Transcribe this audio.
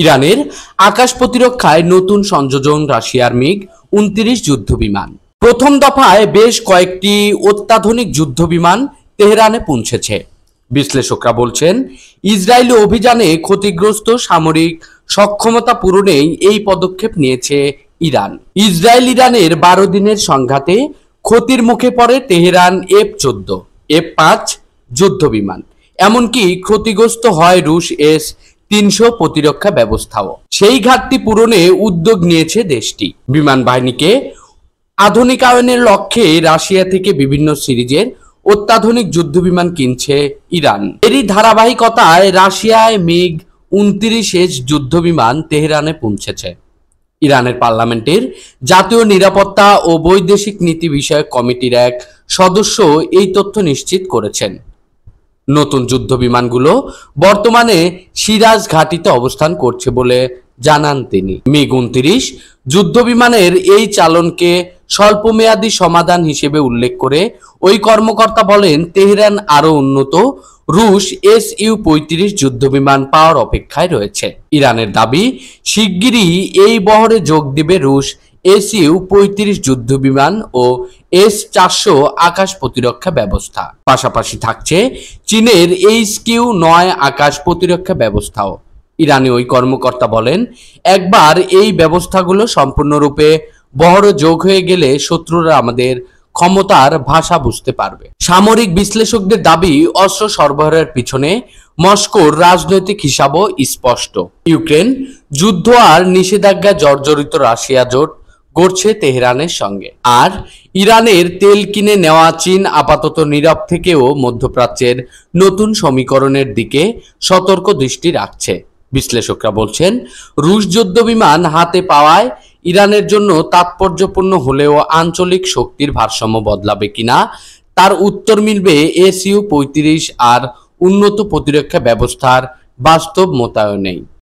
ইরানের আকাশ প্রতিরক্ষায় নতুন সংযোজন রাশিয়ার মিগ-29 যুদ্ধবিমান। প্রথম দফায় বেশ কয়েকটি অত্যাধুনিক যুদ্ধবিমান তেহরানে পৌঁছেছে। বিশ্লেষকরা বলছেন, ইসরায়েলি অভিযানে ক্ষতিগ্রস্ত সামরিক সক্ষমতা পূরণেই এই পদক্ষেপ নিয়েছে ইরান। ইসরায়েল-ইরানের 12 দিনের সংঘাতে ক্ষতির মুখে পড়ে তেহরান F-14, F-5 যুদ্ধবিমান। এমনকি ক্ষতিগ্রস্ত হয় রুশ S-300 প্রতিরক্ষা ব্যবস্থাও। সেই ঘাটতি পূরণে উদ্যোগ নিয়েছে দেশটি। বিমান বাহিনীকে আধুনিকায়নের লক্ষ্যে রাশিয়া থেকে বিভিন্ন সিরিজের অত্যাধুনিক যুদ্ধবিমান কিনছে ইরান। এরই ধারাবাহিকতায় রাশিয়ায় মিগ-29 যুদ্ধবিমান তেহরানে পৌঁছেছে। ইরানের পার্লামেন্টের জাতীয় নিরাপত্তা ও বৈদেশিক নীতি বিষয়ক কমিটির এক সদস্য এই তথ্য নিশ্চিত করেছেন। নতুন যুদ্ধবিমানগুলো বর্তমানে সিরাজ ঘাঁটিতে অবস্থান করছে বলে জানান তিনি। মিগ-29 যুদ্ধবিমানের এই চালনকে স্বল্পমেয়াদী সমাধান হিসেবে উল্লেখ করে ওই কর্মকর্তা বলেন, তেহরান আরও উন্নত রুশ Su-35 যুদ্ধবিমান পাওয়ার অপেক্ষায় রয়েছে। ইরানের দাবি, শিগগিরই এই বহরে যোগ দিবে রুশ Su-35 যুদ্ধবিমান ও S-400 আকাশ প্রতিরক্ষা ব্যবস্থা। পাশাপাশি থাকছে চীনের HQ-9 আকাশ প্রতিরক্ষা ব্যবস্থাও। ইরানি ওই কর্মকর্তা বলেন, একবার এই ব্যবস্থাগুলো সম্পূর্ণরূপে বহরে যোগ হয়ে গেলে শত্রুরা আমাদের ক্ষমতার ভাষা বুঝতে পারবে। সামরিক বিশ্লেষকদের দাবি, অস্ত্র সরবরাহের পিছনে মস্কোর রাজনৈতিক হিসাবও স্পষ্ট। ইউক্রেন যুদ্ধ আর নিষেধাজ্ঞা জর্জরিত রাশিয়া জোট গড়ছে তেহরানের সঙ্গে। আর ইরানের তেল কিনে নেওয়া চীন আপাতত নীরব থেকেও মধ্যপ্রাচ্যের নতুন সমীকরণের দিকে সতর্ক দৃষ্টি রাখছে। বিশ্লেষকরা বলছেন, রুশ যুদ্ধবিমান হাতে পাওয়ায় ইরানের জন্য তাৎপর্যপূর্ণ হলেও আঞ্চলিক শক্তির ভারসাম্য বদলাবে কিনা তার উত্তর মিলবে Su-35 আর উন্নত প্রতিরক্ষা ব্যবস্থার বাস্তব মোতায়েনেই।